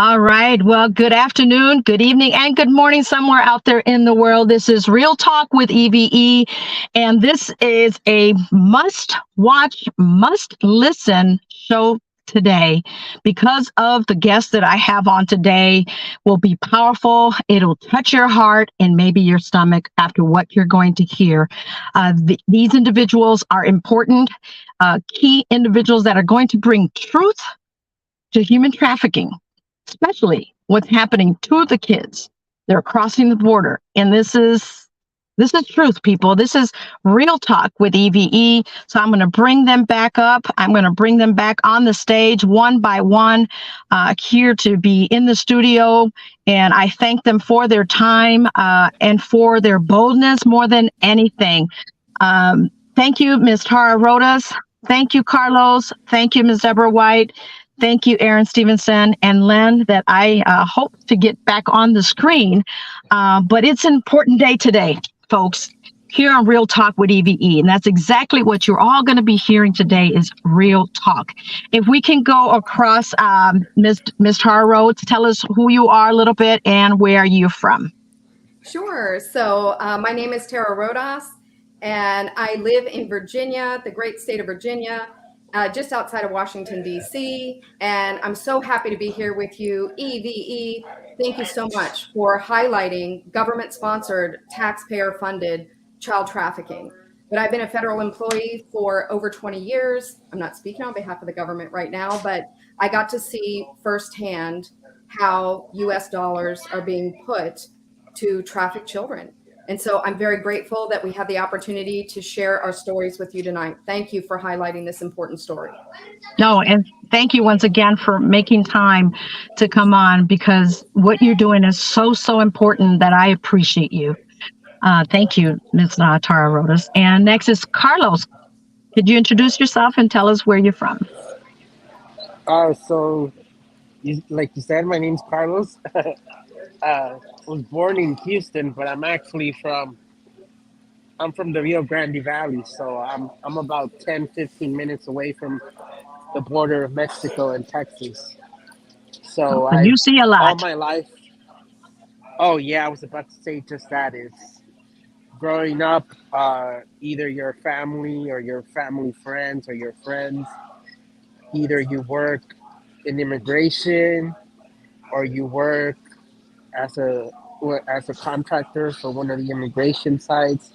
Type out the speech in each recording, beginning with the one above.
All right. Well, good afternoon, good evening, and good morning somewhere out there in the world. This is Real Talk with E.V.E. And this is a must watch, must listen show today because of the guest that I have on today will be powerful. It'll touch your heart and maybe your stomach after what you're going to hear. These individuals are important, key individuals that are going to bring truth to human trafficking, especially what's happening to the kids. They're crossing the border. And this is truth, people. This is Real Talk with EVE. So I'm going to bring them back up. I'm going to bring them back on the stage one by one, here to be in the studio. And I thank them for their time and for their boldness more than anything. Thank you, Ms. Tara Rodas. Thank you, Carlos. Thank you, Ms. Deborah White. Thank you, Aaron Stevenson and Len, that I hope to get back on the screen. But it's an important day today, folks, here on Real Talk with EVE. And that's exactly what you're all going to be hearing today is Real Talk. If we can go across, Ms. Tara Rhodes, tell us who you are a little bit and where you're from. Sure. So my name is Tara Rodas, and I live in Virginia, the great state of Virginia. Just outside of Washington, D.C., and I'm so happy to be here with you. EVE, thank you so much for highlighting government-sponsored, taxpayer-funded child trafficking. But I've been a federal employee for over 20 years. I'm not speaking on behalf of the government right now, but I got to see firsthand how U.S. dollars are being put to traffic children. And so I'm very grateful that we have the opportunity to share our stories with you tonight. Thank you for highlighting this important story. No, and thank you once again for making time to come on, because what you're doing is so, so important that I appreciate you. Thank you, Ms. Tara Rodas. And next is Carlos. Could you introduce yourself and tell us where you're from? Like you said, my name's Carlos. Was born in Houston, but I'm from the Rio Grande Valley, so I'm about 10-15 minutes away from the border of Mexico and Texas. So you see a lot all my life. Oh yeah, I was about to say just that is growing up. Either your family or your family friends or your friends, either you work in immigration or you work as a contractor for one of the immigration sites,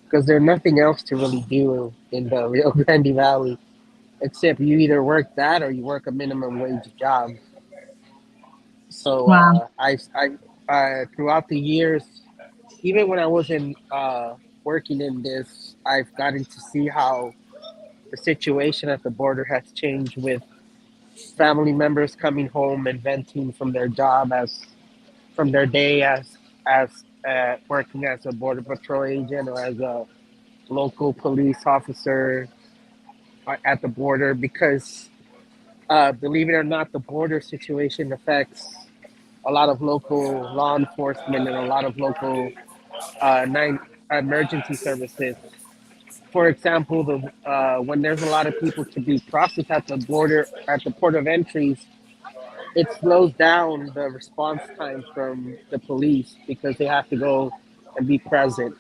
because there's nothing else to really do in the Rio Grande Valley except you either work that or you work a minimum wage job. So wow. I throughout the years, even when I wasn't working in this, I've gotten to see how the situation at the border has changed, with family members coming home and venting from their job from their day as working as a border patrol agent or as a local police officer at the border, because believe it or not, the border situation affects a lot of local law enforcement and a lot of local emergency services. For example, when there's a lot of people to be processed at the border, at the port of entries, it slows down the response time from the police because they have to go and be present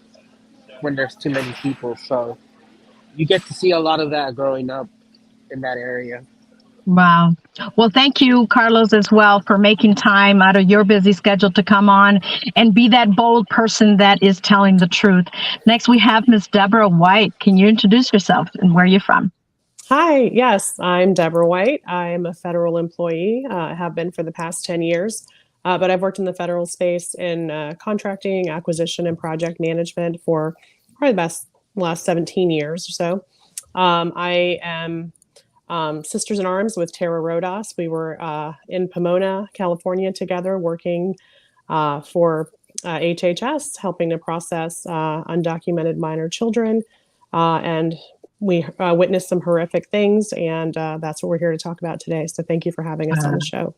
when there's too many people. So you get to see a lot of that growing up in that area. Wow. Well, thank you, Carlos, as well, for making time out of your busy schedule to come on and be that bold person that is telling the truth. Next, we have Ms. Deborah White. Can you introduce yourself and where you're from? Hi, yes, I'm Deborah White. I'm a federal employee, have been for the past 10 years, but I've worked in the federal space in contracting, acquisition, and project management for probably the last 17 years or so. I am sisters in arms with Tara Rodas. We were in Pomona, California together working for HHS, helping to process undocumented minor children, and we witnessed some horrific things, and that's what we're here to talk about today. So thank you for having us on the show.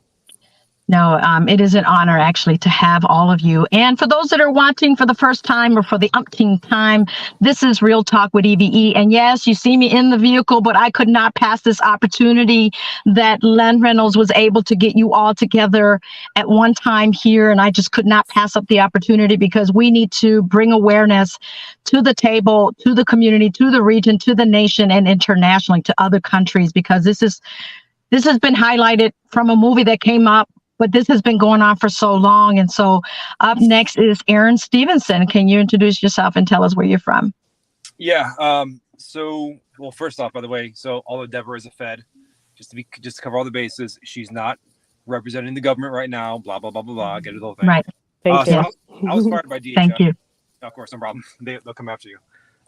No, it is an honor actually to have all of you. And for those that are watching for the first time or for the umpteenth time, this is Real Talk with E.V.E. And yes, you see me in the vehicle, but I could not pass this opportunity that Len Reynolds was able to get you all together at one time here. And I just could not pass up the opportunity because we need to bring awareness to the table, to the community, to the region, to the nation, and internationally to other countries, because this has been highlighted from a movie that came up, but this has been going on for so long. And so up next is Aaron Stevenson. Can you introduce yourself and tell us where you're from? Yeah. Well, first off, by the way, so although Deborah is a Fed, just to cover all the bases, she's not representing the government right now. Blah blah blah blah blah. Get it the whole thing. Right. Thank you. So I was fired by DHS. Thank you. Of course, no problem. They'll come after you.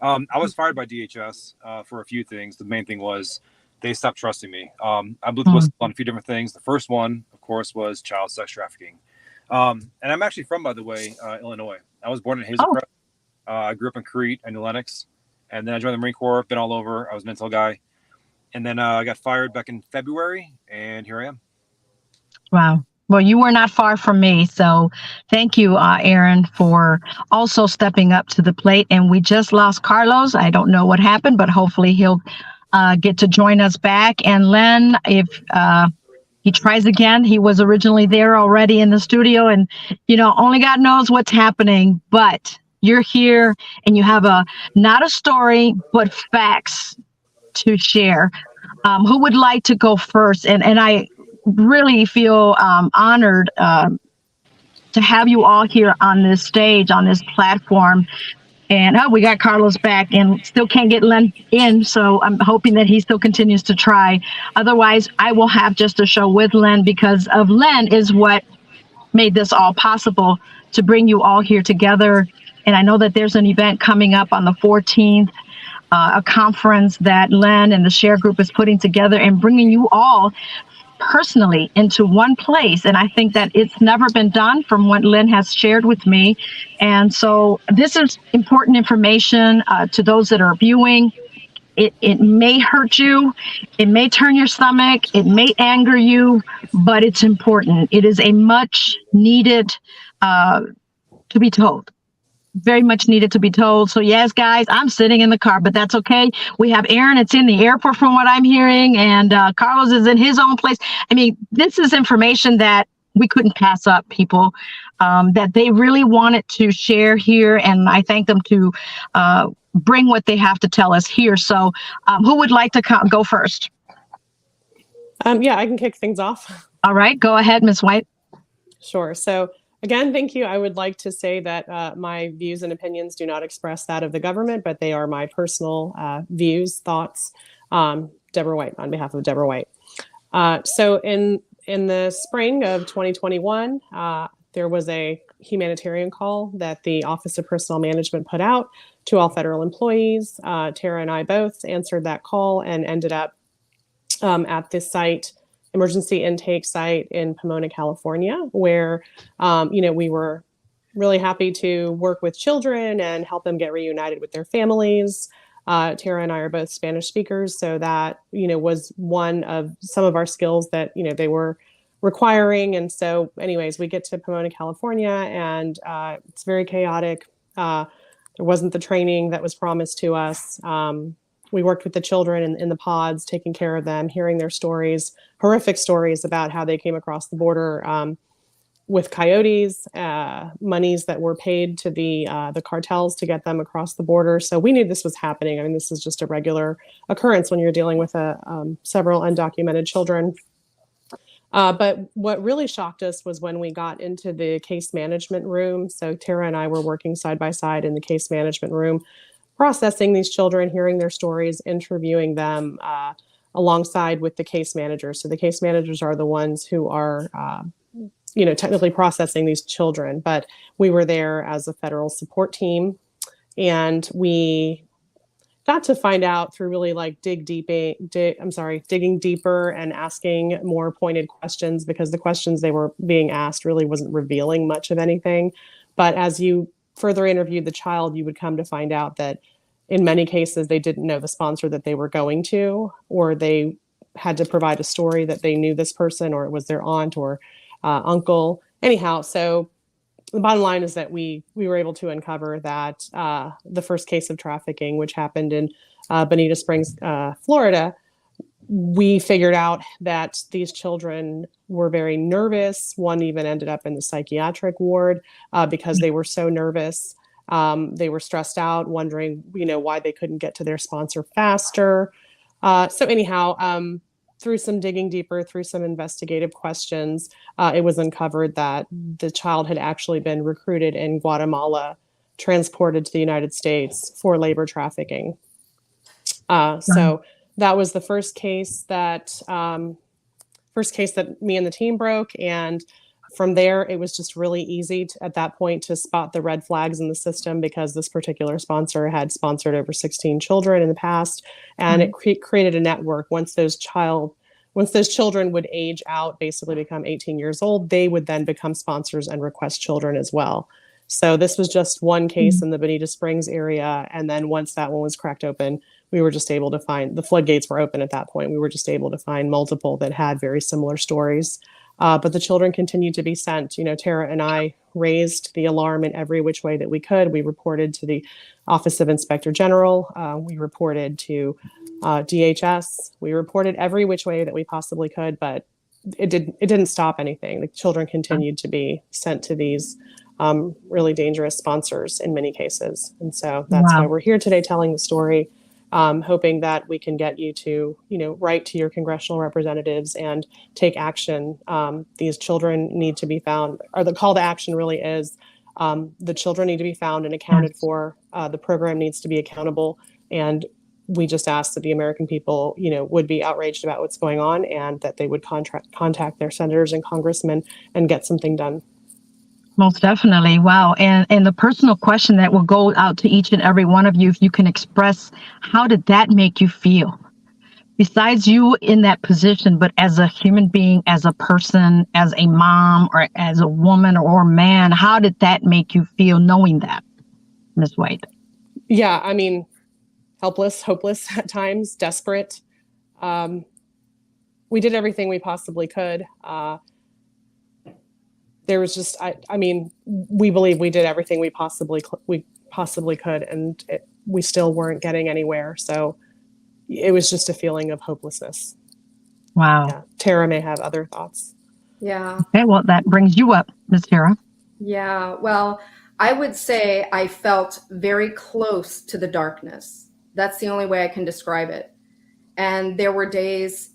I was fired by DHS for a few things. The main thing was they stopped trusting me. I blew the whistle on a few different things. The first one, of course, was child sex trafficking. And I'm actually from, by the way, Illinois. I was born in Hazel Crest. I grew up in Crete and New Lenox. And then I joined the Marine Corps, been all over. I was an intel guy. And then I got fired back in February, and here I am. Wow. Well, you were not far from me. So thank you, Aaron, for also stepping up to the plate. And we just lost Carlos. I don't know what happened, but hopefully he'll get to join us back. And Len, if he tries again, he was originally there already in the studio, and only God knows what's happening, but you're here and you have not a story, but facts to share. Who would like to go first? And I really feel honored to have you all here on this stage, on this platform. And we got Carlos back and still can't get Len in. So I'm hoping that he still continues to try. Otherwise, I will have just a show with Len, because of Len is what made this all possible to bring you all here together. And I know that there's an event coming up on the 14th, a conference that Len and the Share Group is putting together and bringing you all personally into one place. And I think that it's never been done from what Lynn has shared with me. And so this is important information to those that are viewing. It may hurt you. It may turn your stomach. It may anger you, but it's important. It is a much needed to be told. Very much needed to be told. So yes, guys, I'm sitting in the car, but that's okay. We have Aaron. It's in the airport from what I'm hearing. And Carlos is in his own place. I mean, this is information that we couldn't pass up, people, that they really wanted to share here. And I thank them to bring what they have to tell us here. So who would like to go first? Yeah, I can kick things off. All right, go ahead, Ms. White. Sure. So again, thank you. I would like to say that my views and opinions do not express that of the government, but they are my personal views, thoughts. Deborah White, on behalf of Deborah White. So in the spring of 2021, there was a humanitarian call that the Office of Personnel Management put out to all federal employees. Tara and I both answered that call and ended up at this site, emergency intake site in Pomona, California, where, we were really happy to work with children and help them get reunited with their families. Tara and I are both Spanish speakers, so that, was one of some of our skills that, they were requiring. And so anyways, we get to Pomona, California, and it's very chaotic. There wasn't the training that was promised to us. We worked with the children in the pods, taking care of them, hearing their stories, horrific stories about how they came across the border with coyotes, monies that were paid to the cartels to get them across the border. So we knew this was happening. I mean, this is just a regular occurrence when you're dealing with several undocumented children. But what really shocked us was when we got into the case management room. So Tara and I were working side by side in the case management room, processing these children, hearing their stories, interviewing them alongside with the case managers. So the case managers are the ones who are, technically processing these children. But we were there as a federal support team, and we got to find out through really digging deeper and asking more pointed questions, because the questions they were being asked really wasn't revealing much of anything. But as you further interviewed the child, you would come to find out that in many cases, they didn't know the sponsor that they were going to, or they had to provide a story that they knew this person, or it was their aunt, or uncle. Anyhow, so the bottom line is that we were able to uncover that the first case of trafficking, which happened in Bonita Springs, Florida, we figured out that these children were very nervous. One even ended up in the psychiatric ward because they were so nervous. They were stressed out, wondering, why they couldn't get to their sponsor faster. So anyhow, through some digging deeper, through some investigative questions, it was uncovered that the child had actually been recruited in Guatemala, transported to the United States for labor trafficking. So that was the first case that me and the team broke, and from there it was just really easy at that point to spot the red flags in the system, because this particular sponsor had sponsored over 16 children in the past, and it created a network. Once those children would age out, basically become 18 years old, they would then become sponsors and request children as well. So this was just one case in the Bonita Springs area, and then once that one was cracked open, we were just able to find, the floodgates were open at that point. We were just able to find multiple that had very similar stories. But the children continued to be sent. Tara and I raised the alarm in every which way that we could. We reported to the Office of Inspector General. We reported to DHS. We reported every which way that we possibly could, but it didn't stop anything. The children continued to be sent to these really dangerous sponsors in many cases. And so that's why we're here today telling the story. Hoping that we can get you to, write to your congressional representatives and take action. These children need to be found, or the call to action really is the children need to be found and accounted for. The program needs to be accountable. And we just ask that the American people, would be outraged about what's going on, and that they would contact their senators and congressmen and get something done. Most definitely. Wow. And the personal question that will go out to each and every one of you, if you can express, how did that make you feel? Besides you in that position, but as a human being, as a person, as a mom, or as a woman or man, how did that make you feel knowing that, Ms. White? Yeah, I mean, helpless, hopeless at times, desperate. We did everything we possibly could. There was just, I mean, we believe we did everything we possibly could, and we still weren't getting anywhere. So it was just a feeling of hopelessness. Wow. Yeah. Tara may have other thoughts. Yeah. Okay, well, that brings you up, Ms. Tara. Yeah. Well, I would say I felt very close to the darkness. That's the only way I can describe it. And there were days,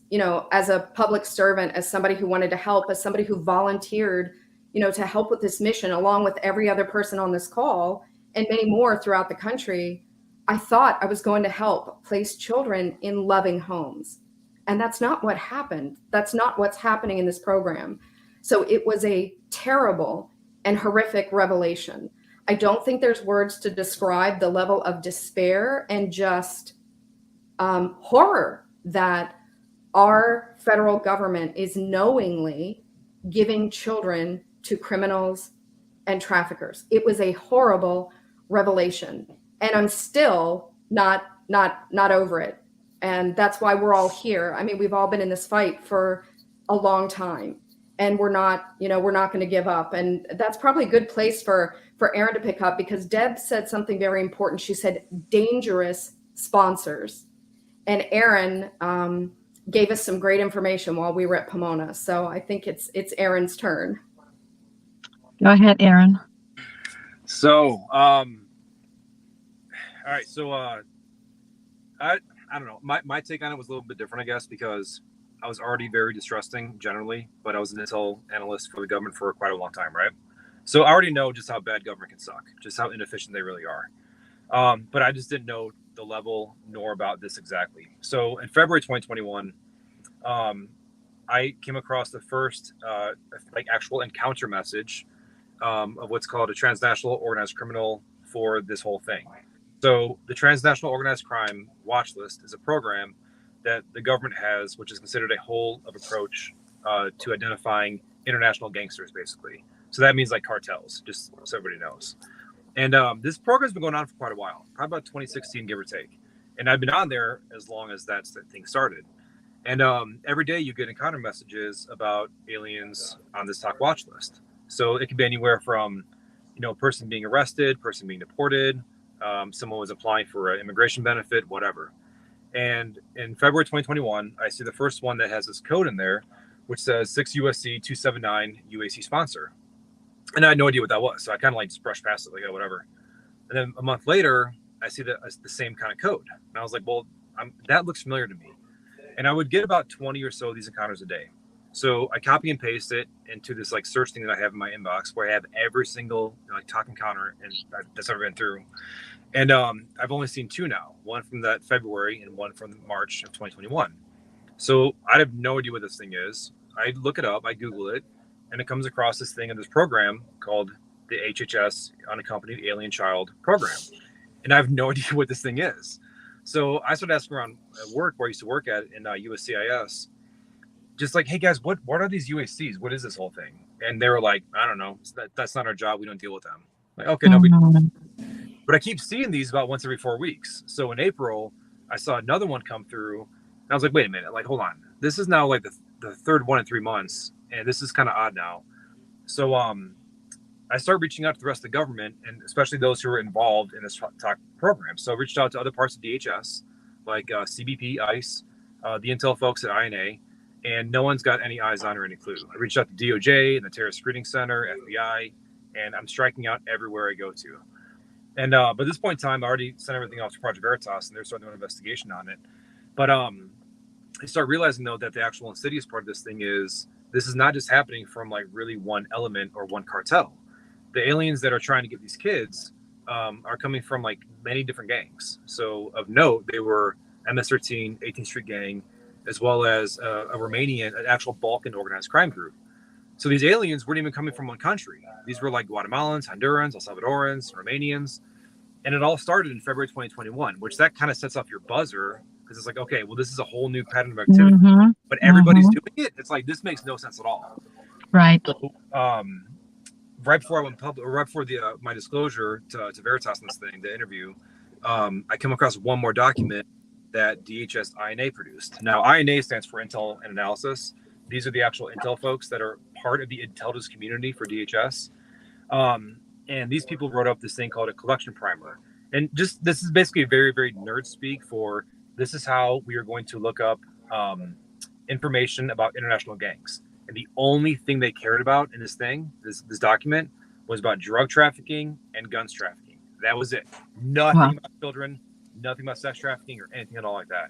as a public servant, as somebody who wanted to help, as somebody who volunteered, to help with this mission, along with every other person on this call and many more throughout the country, I thought I was going to help place children in loving homes. And that's not what happened. That's not what's happening in this program. So it was a terrible and horrific revelation. I don't think there's words to describe the level of despair and just horror that our federal government is knowingly giving children to criminals and traffickers. It was a horrible revelation, and I'm still not over it. And that's why we're all here. I mean, we've all been in this fight for a long time, and we're not going to give up. And that's probably a good place for Erin to pick up, because Deb said something very important. She said dangerous sponsors, and Erin gave us some great information while we were at Pomona. So I think it's Erin's turn. Go ahead, Erin. So, all right. So, I don't know. My take on it was a little bit different, I guess, because I was already very distrusting generally, but I was an intel analyst for the government for quite a long time, right? So I already know just how bad government can suck, just how inefficient they really are. But I just didn't know the level nor about this exactly. So in February 2021, I came across the first actual encounter message of what's called a transnational organized criminal for this whole thing. So the Transnational Organized Crime Watch List is a program that the government has, which is considered a whole of approach to identifying international gangsters, basically. So that means like cartels, just so everybody knows. And this program's been going on for quite a while, probably about 2016, give or take. And I've been on there as long as that thing started. And every day you get encounter messages about aliens on this talk watch list. So it could be anywhere from, a person being arrested, person being deported, someone was applying for an immigration benefit, whatever. And in February 2021, I see the first one that has this code in there, which says 6 USC 279 UAC sponsor. And I had no idea what that was. So I kind of like just brushed past it, like, oh, whatever. And then a month later, I see the same kind of code. And I was like, well, that looks familiar to me. And I would get about 20 or so of these encounters a day. So I copy and paste it into this like search thing that I have in my inbox where I have every single talk encounter that's ever been through. And I've only seen 2 now, one from that February and one from March of 2021. So I have no idea what this thing is. I look it up, I Google it, and it comes across this thing in this program called the HHS Unaccompanied Alien Child Program. And I have no idea what this thing is. So I started asking around at work where I used to work at in USCIS, just like, hey guys, what are these UACs? What is this whole thing? And they were like, I don't know. That's not our job. We don't deal with them. Like, okay, no. But I keep seeing these about once every 4 weeks. So in April, I saw another one come through. And I was like, wait a minute. Like, hold on. This is now like the third one in 3 months. And this is kind of odd now. So I started reaching out to the rest of the government, and especially those who were involved in this talk program. So I reached out to other parts of DHS, like CBP, ICE, the Intel folks at INA, and no one's got any eyes on or any clue. I reached out to DOJ and the Terrorist Screening Center, FBI, and I'm striking out everywhere I go to. And but at this point in time, I already sent everything off to Project Veritas, and they're starting an investigation on it. But I start realizing, though, that the actual insidious part of this thing is this is not just happening from like really one element or one cartel. The aliens that are trying to get these kids are coming from like many different gangs. So of note, they were MS-13, 18th Street Gang, as well as a Romanian, an actual Balkan organized crime group. So these aliens weren't even coming from one country. These were like Guatemalans, Hondurans, El Salvadorans, Romanians. And it all started in February 2021, which that kind of sets off your buzzer because it's like, okay, well, this is a whole new pattern of activity, but everybody's doing it. It's like, this makes no sense at all. Right. So, right before I went public, or right before my disclosure to Veritas in this thing, the interview, I come across one more document that DHS INA produced. Now, INA stands for Intel and Analysis. These are the actual Intel folks that are part of the intelligence community for DHS. And these people wrote up this thing called a collection primer. And just this is basically very, very nerd speak for this is how we are going to look up information about international gangs. And the only thing they cared about in this thing, this document, was about drug trafficking and guns trafficking. That was it. Nothing about children, nothing about sex trafficking or anything at all like that.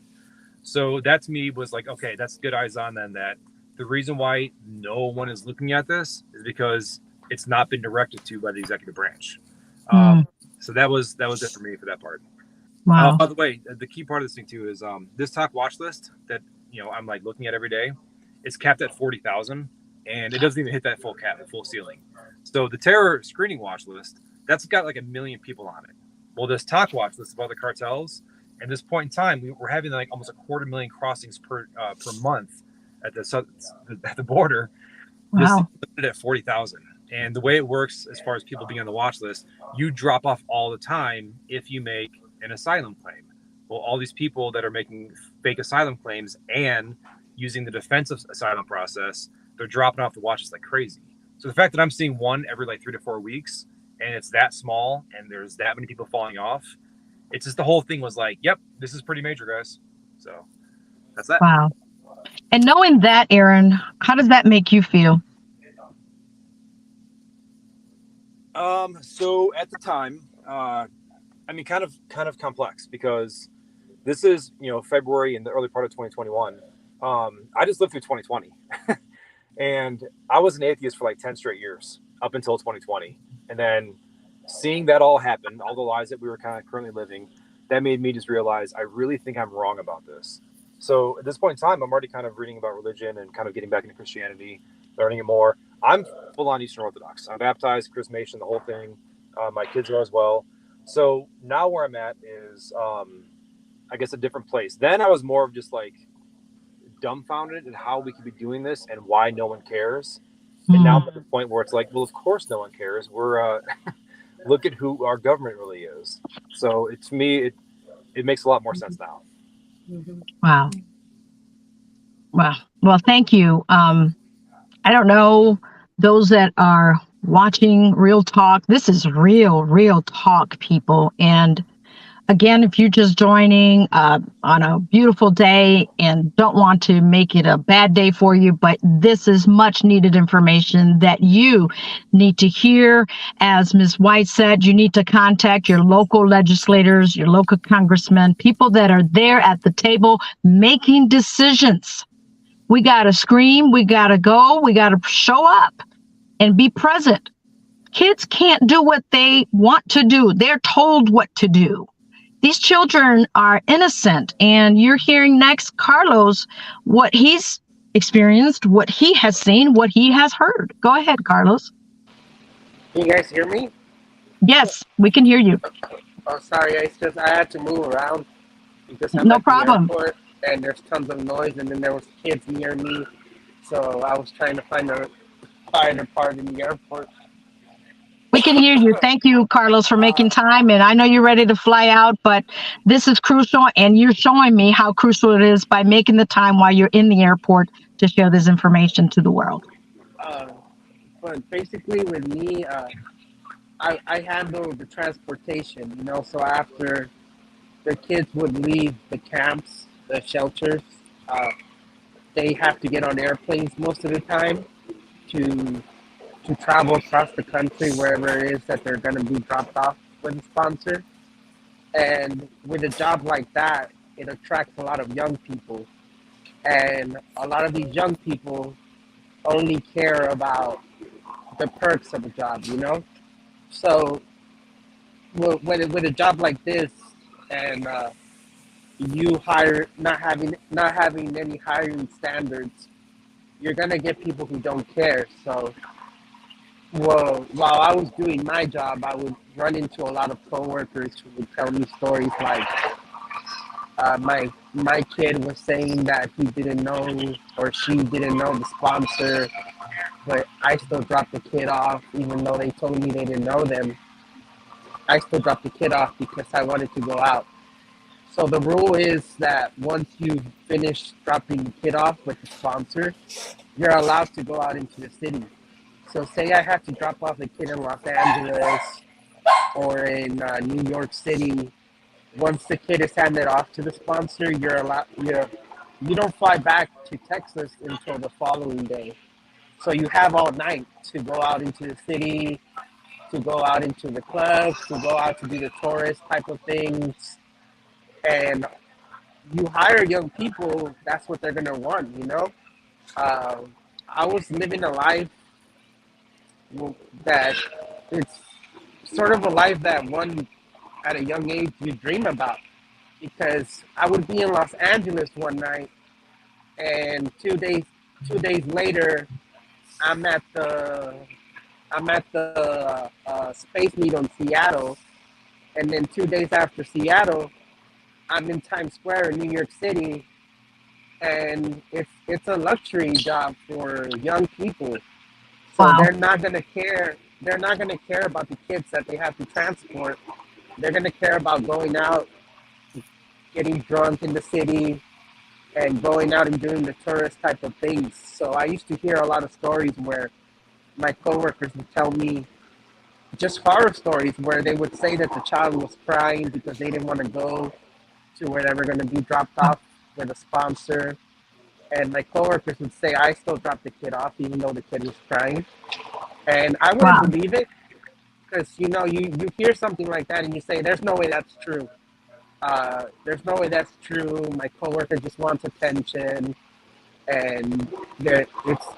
So that to me was like, okay, that's good eyes on then that the reason why no one is looking at this is because it's not been directed to by the executive branch. So that was it for me for that part. Wow. By the way, the key part of this thing too is this talk watch list that I'm like looking at every day. It's capped at 40,000, and it doesn't even hit that full cap, the full ceiling. So the terror screening watch list, that's got like 1 million people on it. Well, this talk watch list about the cartels, at this point in time, we're having like almost 250,000 crossings per month at the border. Wow. This is limited at 40,000. And the way it works, as far as people being on the watch list, you drop off all the time if you make an asylum claim. Well, all these people that are making fake asylum claims and using the defensive asylum process, they're dropping off the watch list like crazy. So the fact that I'm seeing one every like 3 to 4 weeks, and it's that small, and there's that many people falling off, it's just the whole thing was like, yep, this is pretty major, guys. So that's that. Wow. And knowing that, Aaron, how does that make you feel? So at the time, kind of complex because this is, February and the early part of 2021. I just lived through 2020 and I was an atheist for like 10 straight years up until 2020. And then seeing that all happen, all the lies that we were kind of currently living, that made me just realize I really think I'm wrong about this. So at this point in time, I'm already kind of reading about religion and kind of getting back into Christianity, learning it more. I'm full on Eastern Orthodox. I'm baptized, chrismation, the whole thing. My kids are as well. So now where I'm at is, I guess, a different place. Then I was more of just like dumbfounded at how we could be doing this and why no one cares. And now I'm at the point where it's like, well, of course no one cares. We're look at who our government really is. So to me, it makes a lot more sense now. Wow. Well, thank you. I don't know those that are watching Real Talk. This is real talk, people. And again, if you're just joining on a beautiful day and don't want to make it a bad day for you, but this is much needed information that you need to hear. As Ms. White said, you need to contact your local legislators, your local congressmen, people that are there at the table making decisions. We got to scream, we got to go, we got to show up and be present. Kids can't do what they want to do, they're told what to do. These children are innocent, and you're hearing next Carlos what he's experienced, what he has seen, what he has heard. Go ahead, Carlos. Can you guys hear me? Yes, we can hear you. Oh, sorry. I had to move around because I'm No at the problem. airport and there's tons of noise, and then there was kids near me, so I was trying to find a quieter part in the airport. We can hear you. Thank you, Carlos, for making time. And I know you're ready to fly out, but this is crucial. And you're showing me how crucial it is by making the time while you're in the airport to share this information to the world. But basically, with me, I handle the transportation. So after the kids would leave the camps, the shelters, they have to get on airplanes most of the time to travel across the country wherever it is that they're going to be dropped off with a sponsor. And with a job like that, it attracts a lot of young people. And a lot of these young people only care about the perks of the job. So with a job like this, and you hire not having any hiring standards, you're gonna get people who don't care. So, well, while I was doing my job, I would run into a lot of coworkers who would tell me stories like, my kid was saying that he didn't know or she didn't know the sponsor, but I still dropped the kid off even though they told me they didn't know them. I still dropped the kid off because I wanted to go out. So the rule is that once you finish dropping the kid off with the sponsor, you're allowed to go out into the city. So say I have to drop off the kid in Los Angeles or in New York City. Once the kid is handed off to the sponsor, you don't fly back to Texas until the following day. So you have all night to go out into the city, to go out into the clubs, to go out to do the tourist type of things. And you hire young people, that's what they're gonna want. I was living a life that it's sort of a life that one at a young age you dream about, because I would be in Los Angeles one night, and 2 days later, I'm at the Space Needle in Seattle, and then 2 days after Seattle, I'm in Times Square in New York City, and it's a luxury job for young people. So Wow. they're not gonna care. They're not gonna care about the kids that they have to transport. They're gonna care about going out, getting drunk in the city, and going out and doing the tourist type of things. So I used to hear a lot of stories where my coworkers would tell me just horror stories where they would say that the child was crying because they didn't want to go to where they were going to be dropped off with a sponsor. And my coworkers would say, I still dropped the kid off even though the kid was crying. And I Wow. wouldn't believe it because, you hear something like that and you say, there's no way that's true. There's no way that's true. My coworker just wants attention. And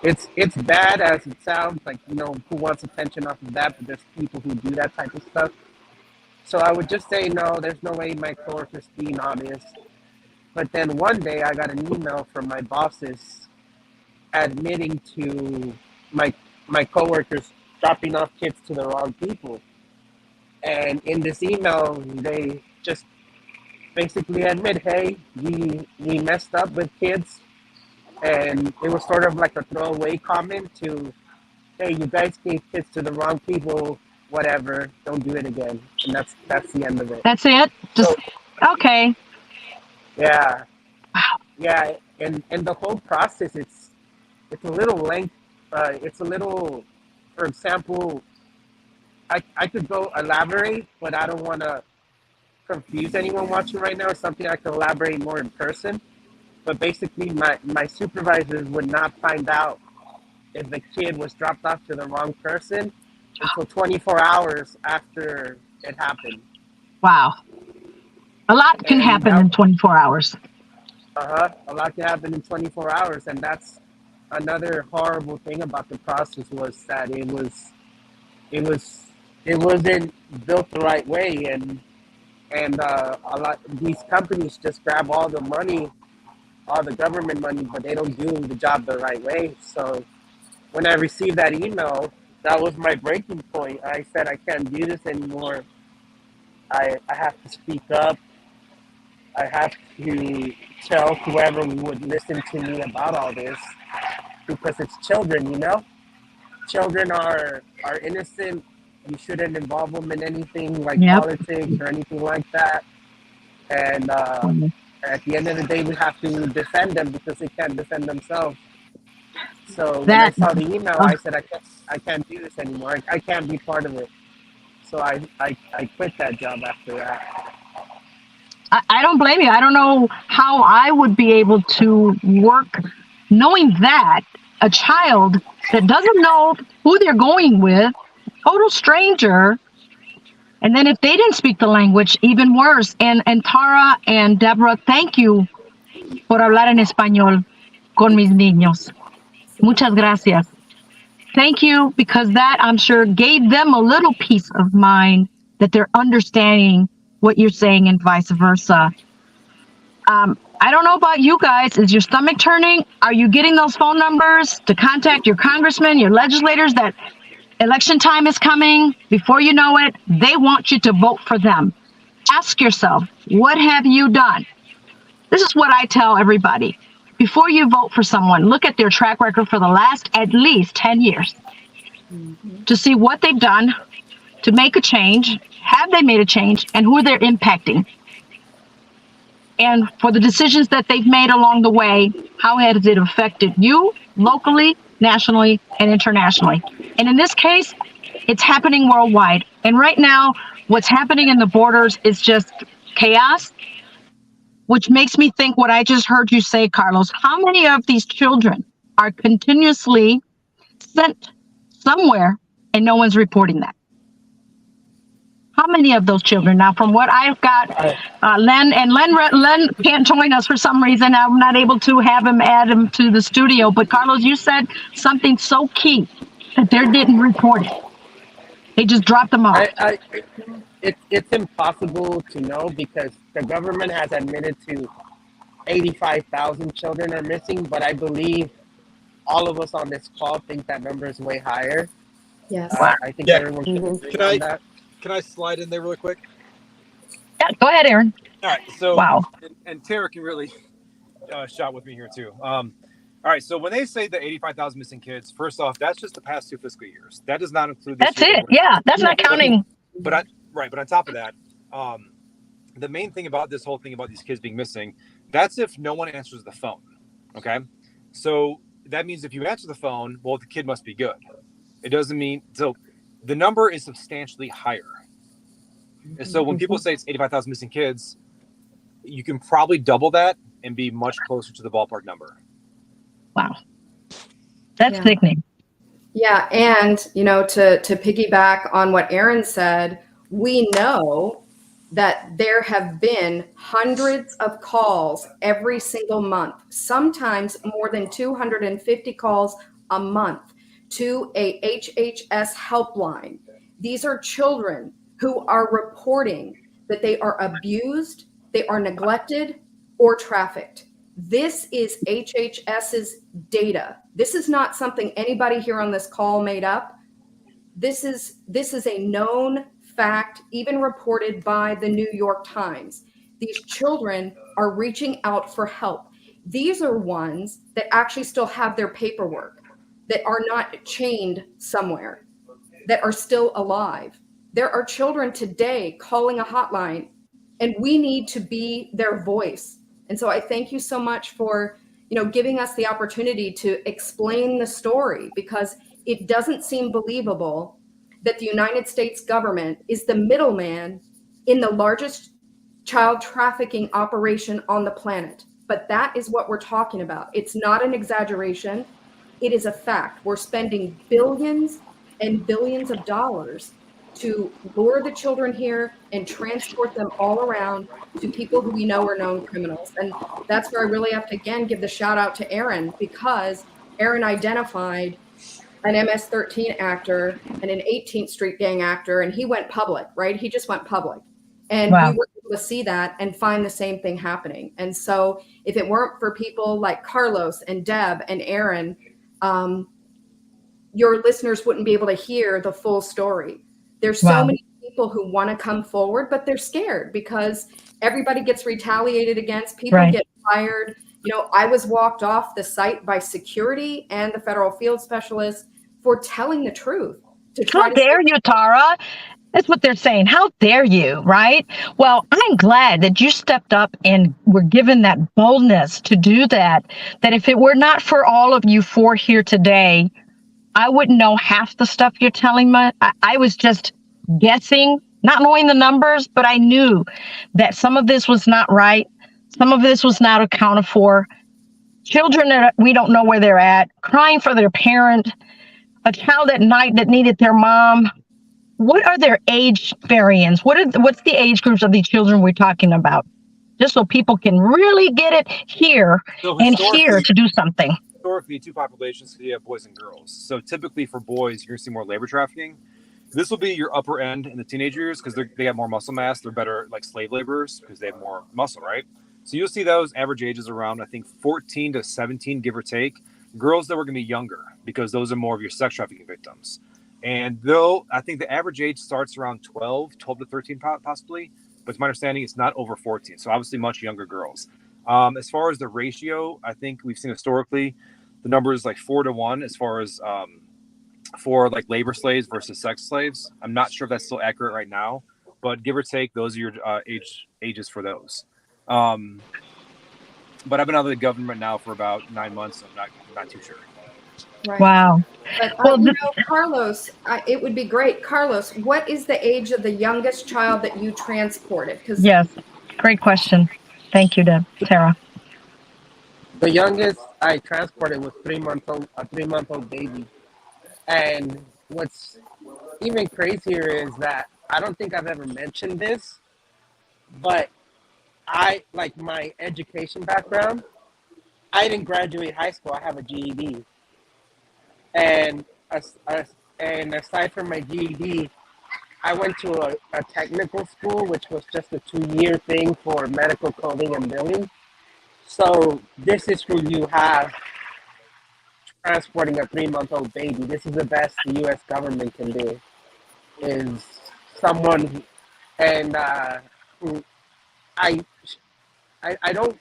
it's bad as it sounds, like, who wants attention off of that, but there's people who do that type of stuff. So I would just say, no, there's no way my coworker's being honest. But then one day I got an email from my bosses admitting to my coworkers dropping off kids to the wrong people. And in this email, they just basically admit, hey, we messed up with kids. And it was sort of like a throwaway comment to, hey, you guys gave kids to the wrong people, whatever, don't do it again. And that's the end of it. That's it? Just So, okay. yeah. Wow. Yeah, and the whole process, it's a little length. It's a little, for example, I could go elaborate, but I don't want to confuse anyone watching right now. It's something I can elaborate more in person. But basically, my supervisors would not find out if the kid was dropped off to the wrong person until 24 hours after it happened. Wow. A lot can And happen in 24 hours. a lot can happen in 24 hours, and that's another horrible thing about the process was that it wasn't built the right way, and a lot these companies just grab all the money, all the government money, but they don't do the job the right way. So when I received that email, that was my breaking point. I said I can't do this anymore. I have to speak up. I have to tell whoever would listen to me about all this, because it's children, you know? Children are innocent. You shouldn't involve them in anything like Yep. politics or anything like that. And at the end of the day, we have to defend them because they can't defend themselves. So when I That, saw the email, oh, I said, I can't do this anymore. I can't be part of it. So I quit that job after that. I don't blame you. I don't know how I would be able to work knowing that a child that doesn't know who they're going with, total stranger, and then if they didn't speak the language, even worse. And Tara and Deborah, thank you por hablar en español con mis niños. Muchas gracias. Thank you, because that, I'm sure, gave them a little peace of mind that they're understanding what you're saying and vice versa. I don't know about you guys. Is your stomach turning? Are you getting those phone numbers to contact your congressmen, your legislators, that election time is coming? Before you know it, they want you to vote for them. Ask yourself, what have you done? This is what I tell everybody. Before you vote for someone, look at their track record for the last at least 10 years to see what they've done to make a change. Have they made a change, and who they're impacting? And for the decisions that they've made along the way, how has it affected you locally, nationally, and internationally? And in this case, it's happening worldwide. And right now, what's happening in the borders is just chaos, which makes me think what I just heard you say, Carlos. How many of these children are continuously sent somewhere and no one's reporting that? How many of those children? Now, from what I've got, Len can't join us for some reason. I'm not able to have him add him to the studio. But Carlos, you said something so key that they didn't report it. They just dropped them off. It's impossible to know because the government has admitted to 85,000 children are missing, but I believe all of us on this call think that number is way higher. Yes. I think everyone can agree on that. Can I slide in there really quick? Yeah, go ahead, Aaron. All right. So, wow. And Tara can really shot with me here too. All right. So when they say the 85,000 missing kids, first off, that's just the past 2 fiscal years. That does not include this That's it. Yeah, that's not counting. But on top of that, the main thing about this whole thing about these kids being missing, that's if no one answers the phone. Okay. So that means if you answer the phone, well, the kid must be good. It doesn't mean so. The number is substantially higher. And so when people say it's 85,000 missing kids, you can probably double that and be much closer to the ballpark number. Wow. That's sickening. Yeah. And, to piggyback on what Aaron said, we know that there have been hundreds of calls every single month, sometimes more than 250 calls a month to a HHS helpline. These are children who are reporting that they are abused, they are neglected, or trafficked. This is HHS's data. This is not something anybody here on this call made up. This is a known fact, even reported by the New York Times. These children are reaching out for help. These are ones that actually still have their paperwork, that are not chained somewhere, that are still alive. There are children today calling a hotline, and we need to be their voice. And so I thank you so much for, giving us the opportunity to explain the story, because it doesn't seem believable that the United States government is the middleman in the largest child trafficking operation on the planet. But that is what we're talking about. It's not an exaggeration. It is a fact. We're spending billions and billions of dollars to lure the children here and transport them all around to people who we know are known criminals. And that's where I really have to, again, give the shout out to Aaron, because Aaron identified an MS-13 actor and an 18th Street gang actor, and he went public, right? He just went public. And Wow. we were able to see that and find the same thing happening. And so if it weren't for people like Carlos and Deb and Aaron, your listeners wouldn't be able to hear the full story. There's so Wow. many people who want to come forward, but they're scared because everybody gets retaliated against. People Right. get fired. I was walked off the site by security and the federal field specialist for telling the truth. How dare you, Tara? That's what they're saying. How dare you, right? Well, I'm glad that you stepped up and were given that boldness to do that. That if it were not for all of you four here today, I wouldn't know half the stuff you're telling me. I was just guessing, not knowing the numbers, but I knew that some of this was not right. Some of this was not accounted for. Children that we don't know where they're at, crying for their parent, a child at night that needed their mom. What are their age variants? What's the age groups of these children we're talking about? Just so people can really get it here and here to do something. Historically, two populations, you have boys and girls. So typically for boys, you're going to see more labor trafficking. This will be your upper end in the teenage years because they have more muscle mass. They're better like slave laborers because they have more muscle, right? So you'll see those average ages around, I think, 14 to 17, give or take. Girls that were going to be younger because those are more of your sex trafficking victims. And though I think the average age starts around 12 to 13 possibly, but to my understanding, it's not over 14. So obviously much younger girls. As far as the ratio, I think we've seen historically the number is like 4 to 1 as far as for like labor slaves versus sex slaves. I'm not sure if that's still accurate right now, but give or take, those are your ages for those. But I've been out of the government now for about 9 months, so I'm not too sure. Right. Wow. But Carlos, it would be great. Carlos, what is the age of the youngest child that you transported? Yes, great question. Thank you, Tara. The youngest I transported was a 3-month-old baby. And what's even crazier is that I don't think I've ever mentioned this, but I, like my education background, I didn't graduate high school. I have a GED. And aside from my GED, I went to a technical school, which was just a 2-year thing for medical coding and billing. So this is who you have transporting a 3-month-old baby. This is the best the U.S. government can do, is someone, and who I don't,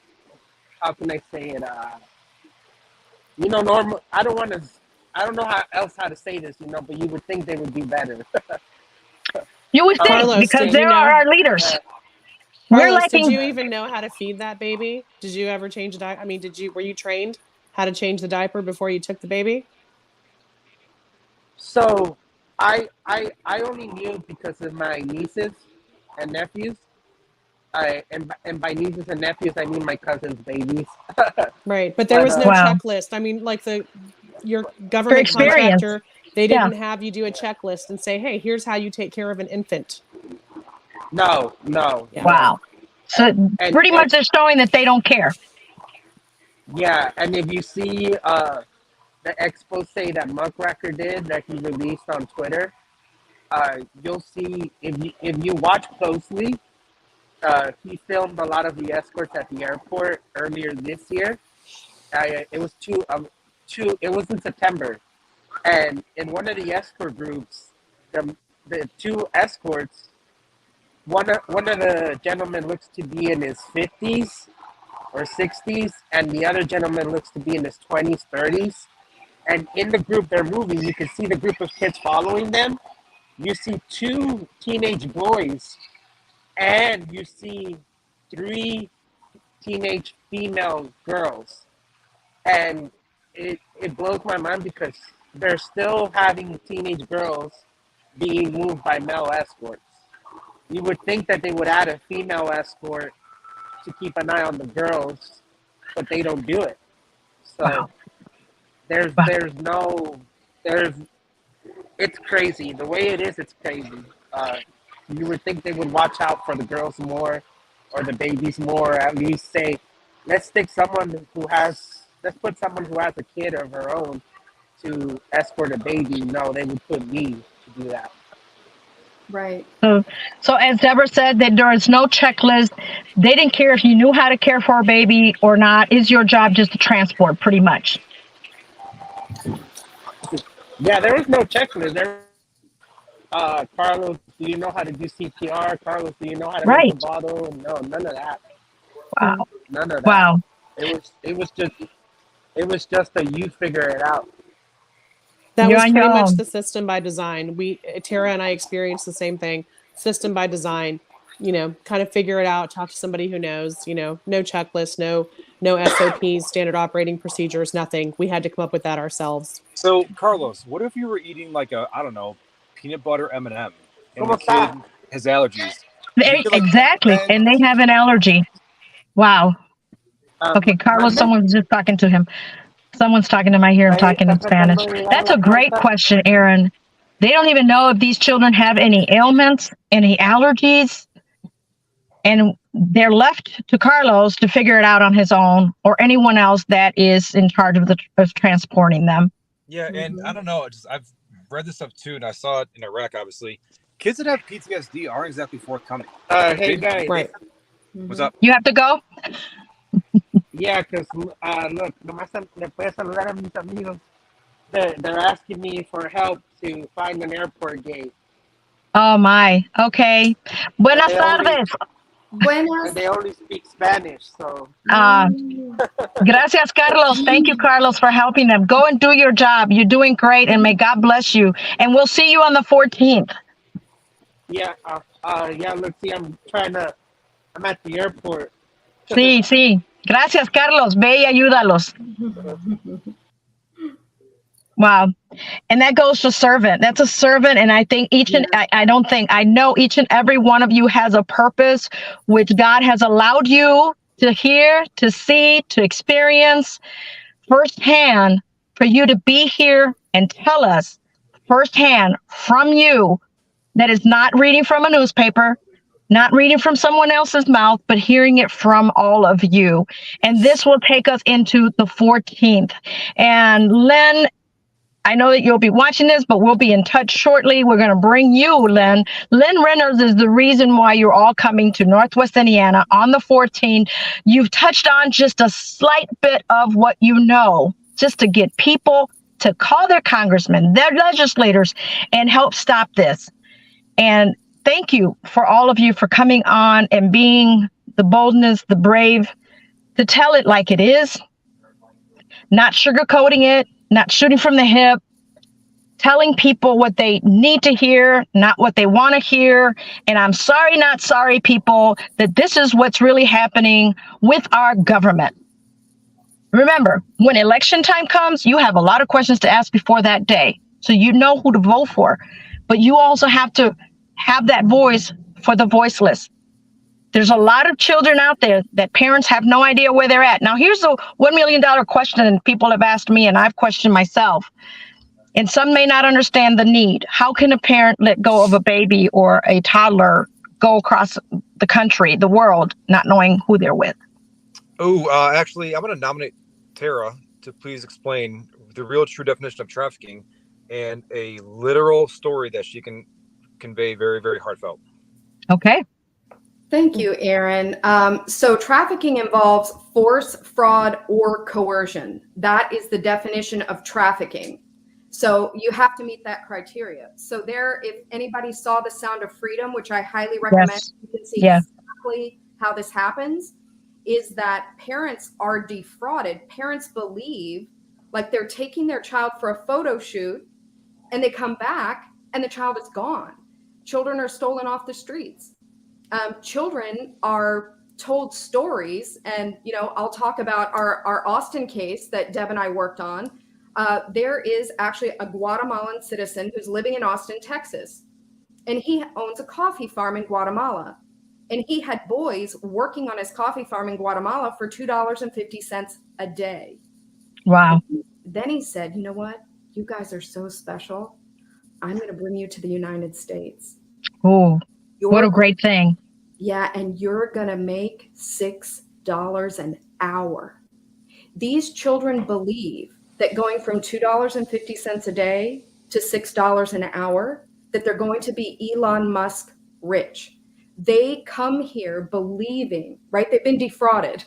how can I say it, normal, I don't know how to say this, but you would think they would be better. You would think, Carlos, because they are our leaders. Carlos, did you even know how to feed that baby? Did you ever change the diaper? I mean, were you trained how to change the diaper before you took the baby? So I only knew because of my nieces and nephews. And by nieces and nephews, I mean my cousin's babies. Right, but there was no checklist. I mean, like your government contractor, they didn't have you do a checklist and say, "Hey, here's how you take care of an infant." No. Yeah. Wow. So pretty much they're showing that they don't care. Yeah, and if you see the expose that Muckracker did that he released on Twitter, you'll see if you watch closely, he filmed a lot of the escorts at the airport earlier this year. It was it was in September, and in one of the escort groups, the 2 escorts, one of the gentlemen looks to be in his 50s or 60s, and the other gentleman looks to be in his 20s, 30s. And in the group they're moving, you can see the group of kids following them. You see 2 teenage boys, and you see 3 teenage female girls. And it blows my mind because they're still having teenage girls being moved by male escorts. You would think that they would add a female escort to keep an eye on the girls, but they don't do it. Wow. So there's Wow. there's no there's it's crazy. The way it is, it's crazy. You would think they would watch out for the girls more or the babies more, or at least say, let's put someone who has a kid of her own to escort a baby. No, they would put me to do that. Right. So as Deborah said, that there is no checklist. They didn't care if you knew how to care for a baby or not. Is your job just to transport, pretty much? Yeah, there was no checklist. Carlos, do you know how to do CPR? Carlos, do you know how to make a Right. bottle? No, none of that. Wow. None of that. Wow. It was just a you figure it out. That You're was on your pretty much own. the system by design. Tara and I experienced the same thing. System by design. Kind of figure it out. Talk to somebody who knows. No checklist, no SOPs, standard operating procedures, nothing. We had to come up with that ourselves. So, Carlos, what if you were eating like a, I don't know, peanut butter M&M, and the ¿Cómo está? kid has allergies? Do you feel like Exactly. then? And they have an allergy. Wow. Okay, Carlos, Mande. someone's just talking to him. Someone's talking to him. I hear him Ahí talking está in Spanish. tratando de llegar a That's la a great puerta. question, Aaron. They don't even know if these children have any ailments, any allergies, and they're left to Carlos to figure it out on his own, or anyone else that is in charge of transporting them. Yeah, and I don't know. I've read this stuff too, and I saw it in Iraq. Obviously, kids that have PTSD aren't exactly forthcoming. Hey guys. Right. What's up? You have to go? Yeah, because look, nomás le puedes saludar a mis amigos. They're asking me for help to find an airport gate. Oh my. Okay. Buenas tardes. Buenas. They only speak Spanish, so Gracias, Carlos. Thank you, Carlos, for helping them. Go and do your job. You're doing great, and may God bless you. And we'll see you on the 14th. yeah. Look, see, I'm at the airport. Sí, sí. Gracias, Carlos. Ve y ayúdalos. Wow. And that goes to servant. That's a servant. And I think I know each and every one of you has a purpose which God has allowed you to hear, to see, to experience firsthand, for you to be here and tell us firsthand from you, that is not reading from a newspaper, not reading from someone else's mouth, but hearing it from all of you. And this will take us into the 14th. And Len, I know that you'll be watching this, but we'll be in touch shortly. We're going to bring you, Len. Len Renners is the reason why you're all coming to Northwest Indiana on the 14th. You've touched on just a slight bit of what you know, just to get people to call their congressmen, their legislators, and help stop this. And thank you for all of you for coming on and being the boldness, the brave, to tell it like it is, not sugarcoating it, not shooting from the hip, telling people what they need to hear, not what they want to hear. And I'm sorry, not sorry, people, that this is what's really happening with our government. Remember, when election time comes, you have a lot of questions to ask before that day, so you know who to vote for. But you also have to have that voice for the voiceless. There's a lot of children out there that parents have no idea where they're at. Now, here's a $1 million question people have asked me, and I've questioned myself. And some may not understand the need. How can a parent let go of a baby or a toddler, go across the country, the world, not knowing who they're with? Oh, actually, I'm going to nominate Tara to please explain the real true definition of trafficking and a literal story that she can convey very, very heartfelt. Okay. Thank you, Aaron. So trafficking involves force, fraud, or coercion. That is the definition of trafficking. So you have to meet that criteria. So if anybody saw The Sound of Freedom, which I highly recommend, Yes. you can see Yeah. exactly how this happens, is that parents are defrauded. Parents believe like they're taking their child for a photo shoot, and they come back and the child is gone. Children are stolen off the streets. Children are told stories, and I'll talk about our Austin case that Deb and I worked on. There is actually a Guatemalan citizen who's living in Austin, Texas, and he owns a coffee farm in Guatemala. And he had boys working on his coffee farm in Guatemala for $2.50 a day. Wow. And then he said, you know what? You guys are so special. I'm going to bring you to the United States. Oh, what a great thing. Yeah, and you're going to make $6 an hour. These children believe that going from $2.50 a day to $6 an hour, that they're going to be Elon Musk rich. They come here believing, right? They've been defrauded.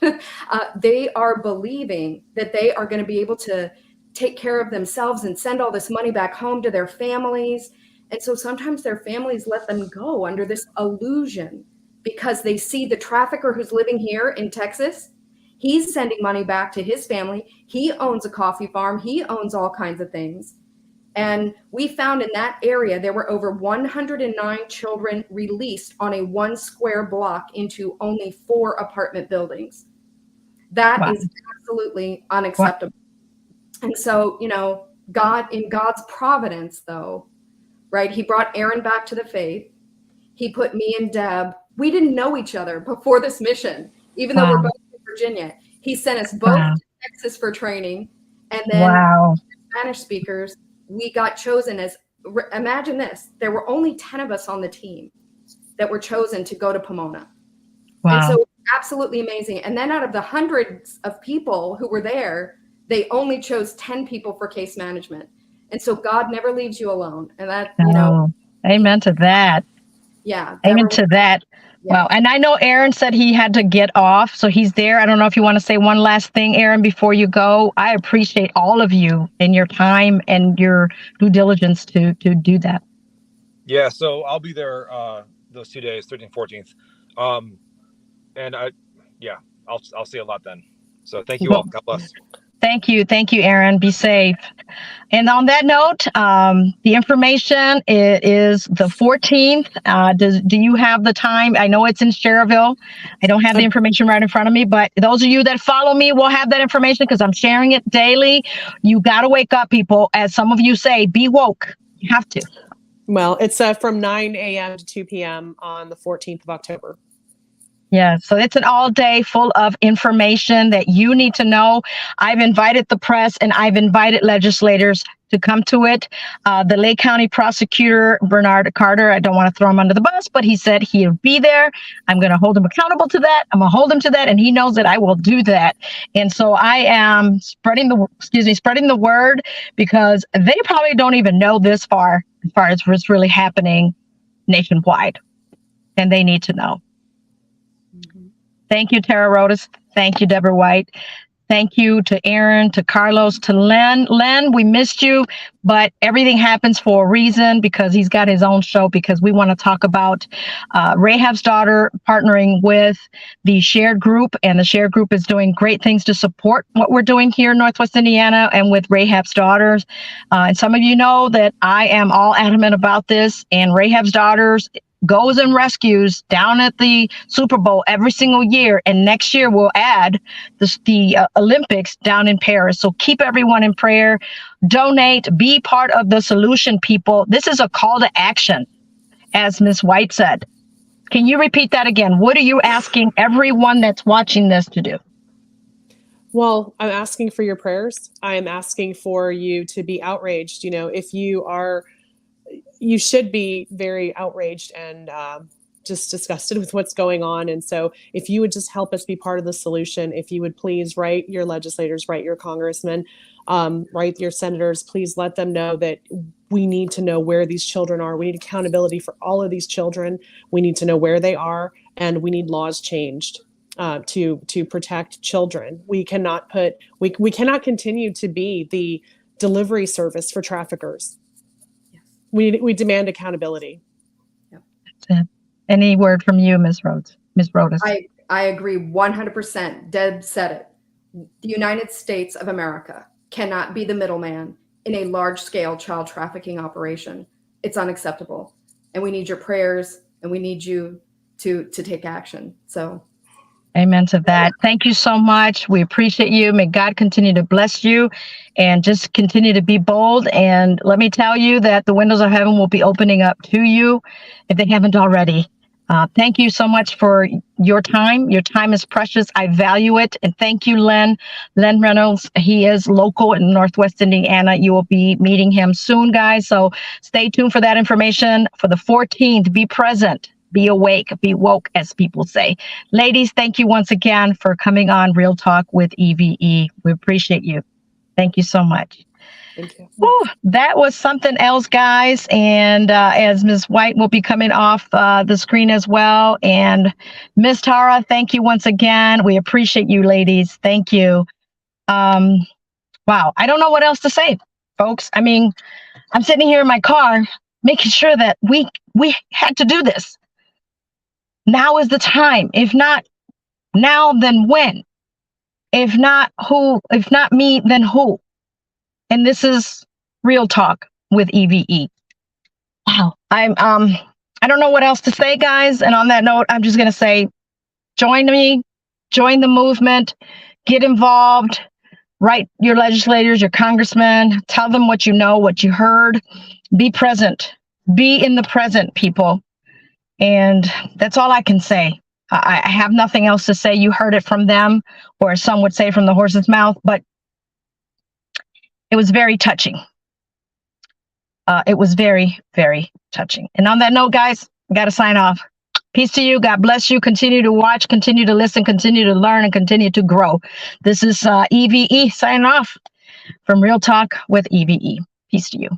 They are believing that they are going to be able to take care of themselves and send all this money back home to their families. And so sometimes their families let them go under this illusion because they see the trafficker who's living here in Texas. He's sending money back to his family. He owns a coffee farm. He owns all kinds of things. And we found in that area, there were over 109 children released on a 1 square block into only 4 apartment buildings. That is absolutely unacceptable. And so, God, in God's providence, though, right, he brought Aaron back to the faith. He put me and Deb. We didn't know each other before this mission, even though we're both in Virginia. He sent us both to Texas for training. And then Spanish speakers, we got chosen as, imagine this, there were only 10 of us on the team that were chosen to go to Pomona. Wow. And so absolutely amazing. And then out of the hundreds of people who were there, they only chose 10 people for case management. And so God never leaves you alone. And that, amen to that. Yeah. Amen to that. Yeah. Wow. And I know Aaron said he had to get off, so he's there. I don't know if you want to say one last thing, Aaron, before you go. I appreciate all of you and your time and your due diligence to do that. Yeah, so I'll be there those 2 days, 13th, 14th. And I'll see a lot then. So thank you all. God bless. Thank you, Aaron. Be safe. And on that note, the information is the 14th. Do you have the time? I know it's in Cherville. I don't have the information right in front of me, but those of you that follow me will have that information because I'm sharing it daily. You got to wake up, people. As some of you say, be woke. You have to. Well, it's from 9 a.m. to 2 p.m. on the 14th of October. Yeah, so it's an all day full of information that you need to know. I've invited the press and I've invited legislators to come to it. The Lake County prosecutor, Bernard Carter, I don't want to throw him under the bus, but he said he'll be there. I'm going to hold him accountable to that. I'm going to hold him to that. And he knows that I will do that. And so I am spreading the word because they probably don't even know this far as what's really happening nationwide. And they need to know. Thank you, Tara Rodas. Thank you, Deborah White. Thank you to Aaron, to Carlos, to Len. Len, we missed you, but everything happens for a reason because he's got his own show because we want to talk about Rahab's daughter partnering with the Shared Group, and the Shared Group is doing great things to support what we're doing here in Northwest Indiana and with Rahab's daughters. And some of you know that I am all adamant about this, and Rahab's daughters goes and rescues down at the Super Bowl every single year. And next year we'll add the Olympics down in Paris. So keep everyone in prayer, donate, be part of the solution, people. This is a call to action, as Ms. White said. Can you repeat that again? What are you asking everyone that's watching this to do? Well, I'm asking for your prayers. I am asking for you to be outraged. If you are, you should be very outraged and just disgusted with what's going on. And so if you would just help us be part of the solution, if you would please write your legislators, write your congressmen, write your senators, please let them know that we need to know where these children are. We need accountability for all of these children. We need to know where they are, and we need laws changed to protect children. We cannot continue to be the delivery service for traffickers. We demand accountability. That's it. Any word from you, Ms. Rhodes? Ms. Rodas? I agree 100%. Deb said it. The United States of America cannot be the middleman in a large-scale child trafficking operation. It's unacceptable. And we need your prayers, and we need you to take action. So Amen to that. Thank you so much. We appreciate you. May God continue to bless you and just continue to be bold. And let me tell you that the windows of heaven will be opening up to you if they haven't already. Thank you so much for your time. Your time is precious. I value it. And thank you, Len Reynolds. He is local in Northwest Indiana. You will be meeting him soon, guys. So stay tuned for that information. For the 14th, be present. Be awake, be woke, as people say. Ladies, thank you once again for coming on Real Talk with EVE. We appreciate you. Thank you so much. Thank you. Whew, that was something else, guys. And as Ms. White will be coming off the screen as well. And Ms. Tara, thank you once again. We appreciate you, ladies. Thank you. Wow, I don't know what else to say, folks. I mean, I'm sitting here in my car making sure that we had to do this. Now is the time. If not now, then when? If not who? If not me, then who? And this is Real Talk with EVE. Wow. I don't know what else to say, guys. And on that note, I'm just gonna say, join me, join the movement, get involved, write your legislators, your congressmen, tell them what you know, what you heard. Be present. Be in the present, people. And that's all I can say. I have nothing else to say. You heard it from them, or some would say from the horse's mouth, but it was very touching. It was very, very touching. And on that note, guys, I got to sign off. Peace to you. God bless you. Continue to watch, continue to listen, continue to learn, and continue to grow. This is EVE signing off from Real Talk with EVE. Peace to you.